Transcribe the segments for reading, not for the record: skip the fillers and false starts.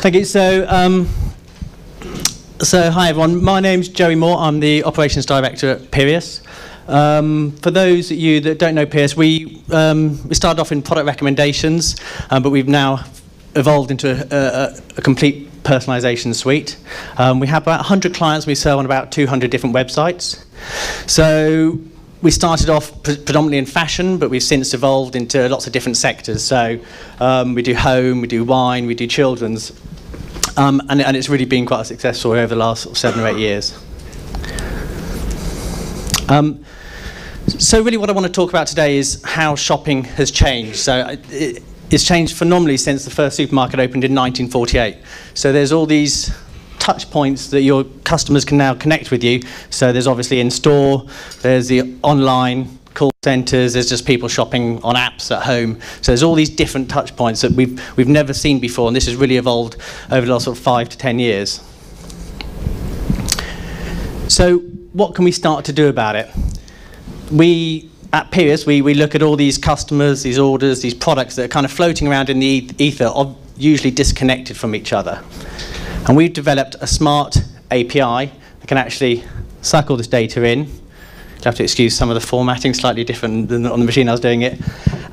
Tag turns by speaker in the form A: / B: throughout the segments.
A: Thank you. So hi everyone. My name's Joey Moore. I'm the Operations Director at Peerius. For those of you that don't know Peerius, we started off in product recommendations, but we've now evolved into a complete personalisation suite. We have about 100 clients. We sell on about 200 different websites. So we started off predominantly in fashion, but we've since evolved into lots of different sectors. So we do home, we do wine, we do children's. And it's really been quite a success story over the last sort of 7 or 8 years. So really what I want to talk about today is how shopping has changed. So it's changed phenomenally since the first supermarket opened in 1948. So there's all these touch points that your customers can now connect with you. So there's obviously in-store, there's the online call centres, there's just people shopping on apps at home. So there's all these different touch points that we've never seen before, and this has really evolved over the last sort of 5 to 10 years. So what can we start to do about it? At Peerius, we look at all these customers, these orders, these products that are kind of floating around in the ether, usually disconnected from each other. And we've developed a smart API that can actually suck all this data in. You'll have to excuse some of the formatting, slightly different than on the machine I was doing it.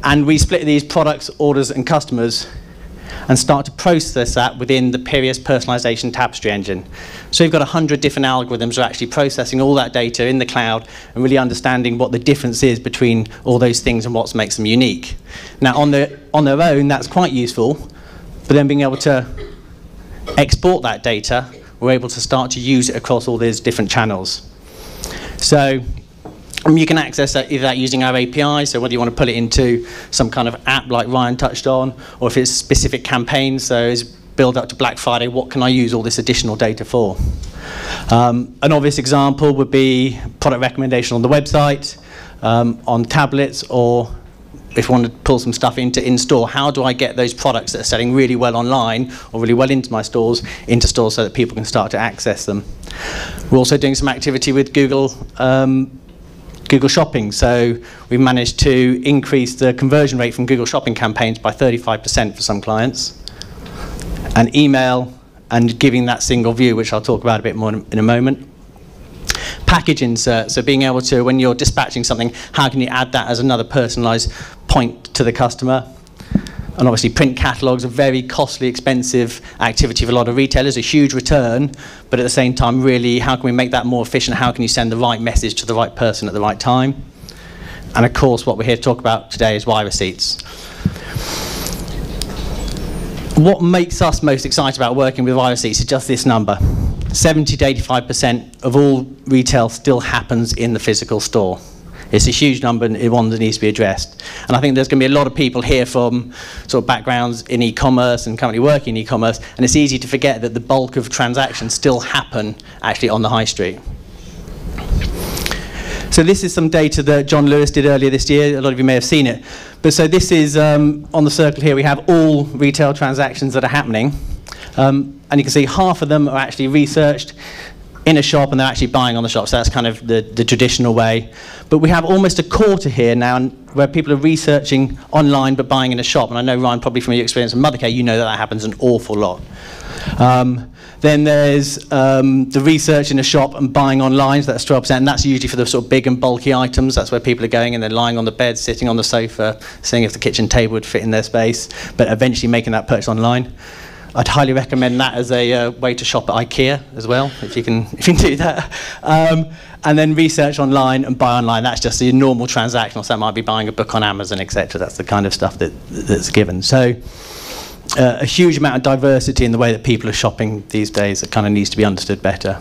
A: And we split these products, orders, and customers and start to process that within the Peerius Personalisation tapestry engine. So we've got 100 different algorithms that are actually processing all that data in the cloud and really understanding what the difference is between all those things and what makes them unique. Now, on their own, that's quite useful, but then being able to export that data, we're able to start to use it across all these different channels. So you can access that either using our API, so whether you want to put it into some kind of app like Ryan touched on, or if it's specific campaigns, so as build up to Black Friday, what can I use all this additional data for? An obvious example would be product recommendation on the website, on tablets, or if you want to pull some stuff into in-store, how do I get those products that are selling really well online or really well into my stores, into stores so that people can start to access them? We're also doing some activity with Google Shopping, so we've managed to increase the conversion rate from Google Shopping campaigns by 35% for some clients. And email and giving that single view, which I'll talk about a bit more in a moment. Package insert, so being able to, when you're dispatching something, how can you add that as another personalised point to the customer? And obviously print catalogues, a very costly, expensive activity for a lot of retailers, a huge return, but at the same time, really, how can we make that more efficient? How can you send the right message to the right person at the right time? And of course, what we're here to talk about today is yReceipts. What makes us most excited about working with yReceipts is just this number. 70 to 85% of all retail still happens in the physical store. It's a huge number and one that needs to be addressed. And I think there's going to be a lot of people here from sort of backgrounds in e-commerce and currently working in e-commerce, and it's easy to forget that the bulk of transactions still happen actually on the high street. So this is some data that John Lewis did earlier this year. A lot of you may have seen it. But so this is, on the circle here, we have all retail transactions that are happening. And you can see half of them are actually researched in a shop and they're actually buying on the shop. So that's kind of the traditional way. But we have almost a quarter here now where people are researching online but buying in a shop. And I know, Ryan, probably from your experience in Mothercare, you know that happens an awful lot. Then there's the research in a shop and buying online, so that's 12%, and that's usually for the sort of big and bulky items. That's where people are going and they're lying on the bed, sitting on the sofa, seeing if the kitchen table would fit in their space, but eventually making that purchase online. I'd highly recommend that as a way to shop at IKEA as well, if you can do that. And then research online and buy online, that's just the normal transactional, so that might be buying a book on Amazon, etc. That's the kind of stuff that's given. So a huge amount of diversity in the way that people are shopping these days that kind of needs to be understood better.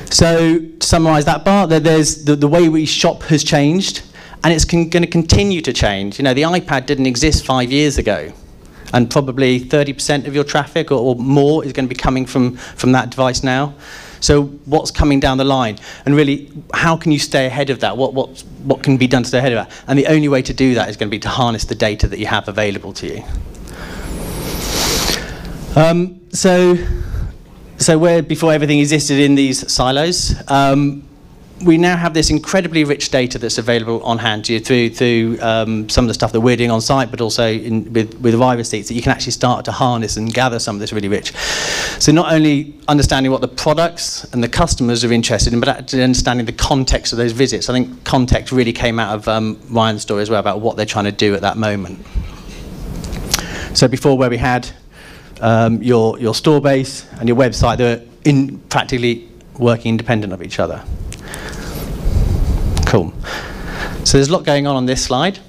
A: So to summarise that part, there's the way we shop has changed, and it's going to continue to change. You know, the iPad didn't exist 5 years ago, and probably 30% of your traffic or more is going to be coming from that device now. So what's coming down the line? And really, how can you stay ahead of that? What can be done to stay ahead of that? And the only way to do that is going to be to harness the data that you have available to you. So where before everything existed in these silos, we now have this incredibly rich data that's available on hand to you through some of the stuff that we're doing on site, but also with yReceipts, that you can actually start to harness and gather some of this really rich. So not only understanding what the products and the customers are interested in, but actually understanding the context of those visits. I think context really came out of Ryan's story as well, about what they're trying to do at that moment. So before, where we had your store base and your website, they were practically working independent of each other. Cool. So there's a lot going on this slide.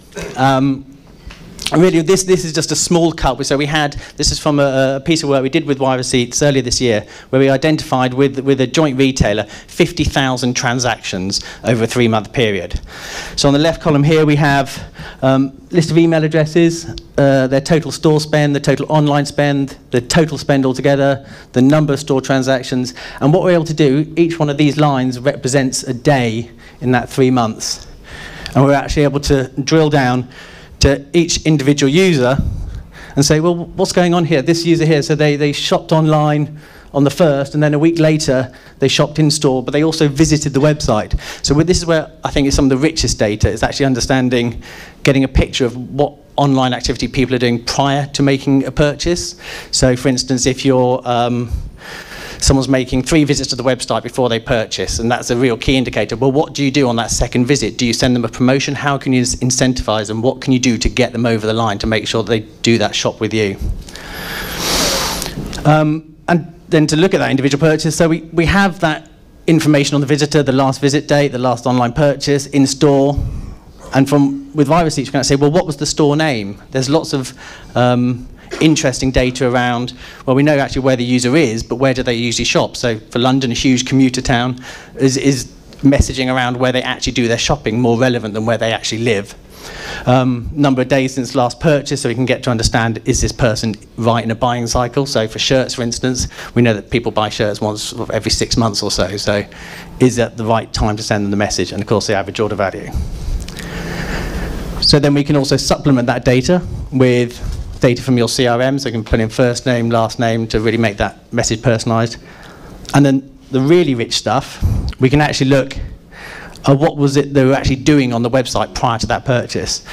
A: Really, this is just a small cut. So this is from a piece of work we did with yReceipts earlier this year, where we identified with a joint retailer 50,000 transactions over a 3-month period. So on the left column here, we have list of email addresses, their total store spend, the total online spend, the total spend altogether, the number of store transactions. And what we're able to do, each one of these lines represents a day in that 3 months. And we're actually able to drill down to each individual user and say, well, what's going on here? This user here, so they shopped online on the 1st, and then a week later they shopped in store, but they also visited the website. So this is where I think is some of the richest data, is actually understanding, getting a picture of what online activity people are doing prior to making a purchase. So for instance, if you're someone's making 3 visits to the website before they purchase, and that's a real key indicator. Well, what do you do on that second visit? Do you send them a promotion? How can you incentivize them? What can you do to get them over the line to make sure that they do that shop with you? And then to look at that individual purchase, so we have that information on the visitor, the last visit date, the last online purchase, in store, and with yReceipts, we can say, well, what was the store name? There's lots of interesting data around, well, we know actually where the user is, but where do they usually shop? So for London, a huge commuter town, is messaging around where they actually do their shopping more relevant than where they actually live. Number of days since last purchase, so we can get to understand, is this person right in a buying cycle? So for shirts, for instance, we know that people buy shirts once every 6 months or so. So is that the right time to send them the message? And of course, the average order value. So then we can also supplement that data with data from your CRM, so you can put in first name, last name to really make that message personalized. And then the really rich stuff, we can actually look at what was it they were actually doing on the website prior to that purchase.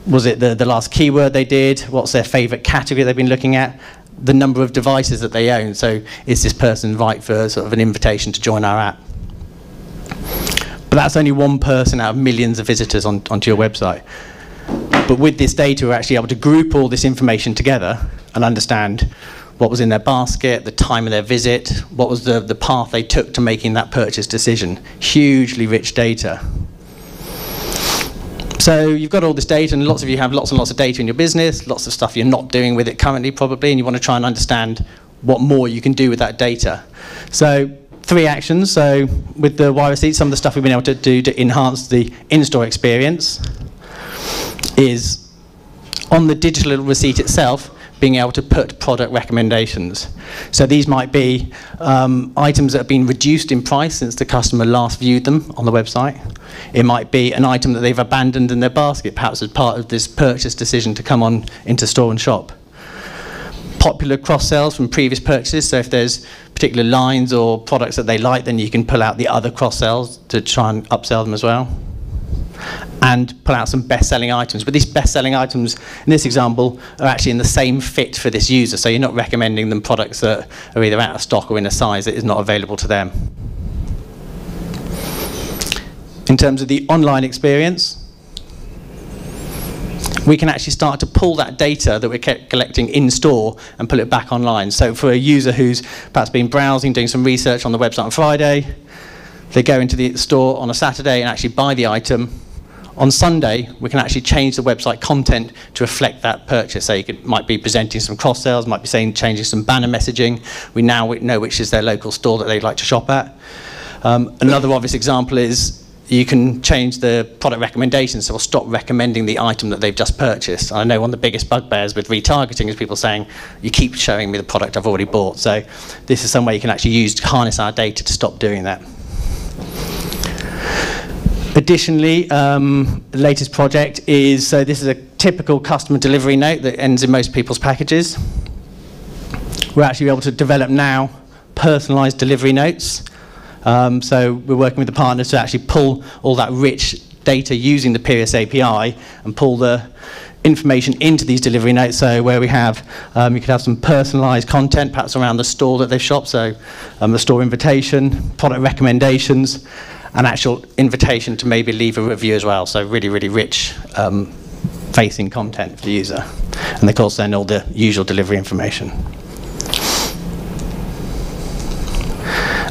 A: Was it the last keyword they did? What's their favorite category they've been looking at? The number of devices that they own. So is this person right for sort of an invitation to join our app? But that's only one person out of millions of visitors onto your website. But with this data, we're actually able to group all this information together and understand what was in their basket, the time of their visit, what was the path they took to making that purchase decision. Hugely rich data. So you've got all this data, and lots of you have lots and lots of data in your business, lots of stuff you're not doing with it currently probably, and you want to try and understand what more you can do with that data. So 3 actions. So with the yReceipts, some of the stuff we've been able to do to enhance the in-store experience is, on the digital receipt itself, being able to put product recommendations. So these might be items that have been reduced in price since the customer last viewed them on the website. It might be an item that they've abandoned in their basket, perhaps as part of this purchase decision to come on into store and shop. Popular cross-sells from previous purchases, so if there's particular lines or products that they like, then you can pull out the other cross-sells to try and upsell them as well. And pull out some best-selling items. But these best-selling items, in this example, are actually in the same fit for this user, so you're not recommending them products that are either out of stock or in a size that is not available to them. In terms of the online experience, we can actually start to pull that data that we're collecting in-store and pull it back online. So for a user who's perhaps been browsing, doing some research on the website on Friday, they go into the store on a Saturday and actually buy the item. On Sunday, we can actually change the website content to reflect that purchase. So you might be presenting some cross-sales, might be changing some banner messaging. We now know which is their local store that they'd like to shop at. Another obvious example is you can change the product recommendations, so we'll stop recommending the item that they've just purchased. I know one of the biggest bugbears with retargeting is people saying, you keep showing me the product I've already bought. So this is some way you can actually use to harness our data to stop doing that. Additionally, the latest project is, so this is a typical customer delivery note that ends in most people's packages. We're actually able to develop now personalized delivery notes So we're working with the partners to actually pull all that rich data using the Peerius API and pull the information into these delivery notes. So where we have, you could have some personalized content, perhaps around the store that they've shopped, so the store invitation, product recommendations, an actual invitation to maybe leave a review as well. So really, really rich facing content for the user. And of course then all the usual delivery information.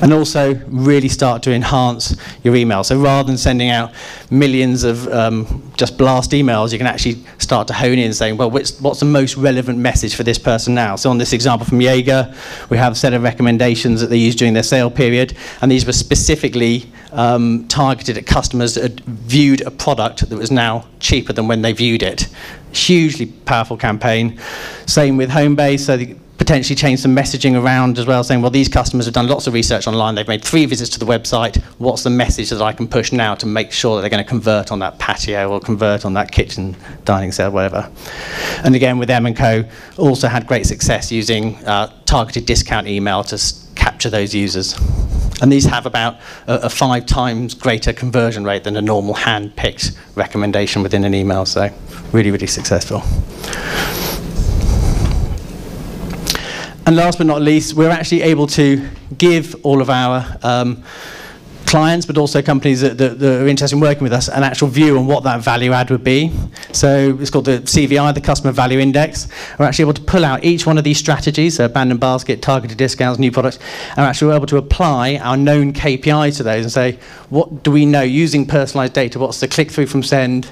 A: And also really start to enhance your email. So rather than sending out millions of just blast emails, you can actually start to hone in saying, well, what's the most relevant message for this person now? So on this example from Jaeger, we have a set of recommendations that they use during their sale period, and these were specifically targeted at customers that had viewed a product that was now cheaper than when they viewed it. Hugely powerful campaign. Same with Homebase, so potentially change some messaging around as well, saying, well, these customers have done lots of research online, they've made 3 visits to the website, what's the message that I can push now to make sure that they're going to convert on that patio or convert on that kitchen dining set, whatever. And again, with M&Co, also had great success using targeted discount email to capture those users. And these have about a 5 times greater conversion rate than a normal hand-picked recommendation within an email, so really, really successful. And last but not least, we're actually able to give all of our clients, but also companies that are interested in working with us, an actual view on what that value add would be. So it's called the CVI, the Customer Value Index. We're actually able to pull out each one of these strategies, so abandoned basket, targeted discounts, new products, and we're actually able to apply our known KPIs to those and say, what do we know using personalized data? What's the click-through from send?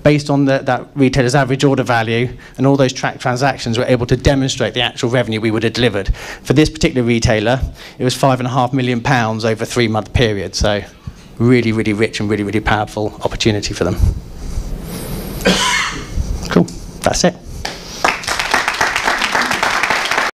A: Based on that retailer's average order value and all those tracked transactions, we're able to demonstrate the actual revenue we would have delivered. For this particular retailer, it was £5.5 million over a 3-month period. So really, really rich and really, really powerful opportunity for them. Cool. That's it.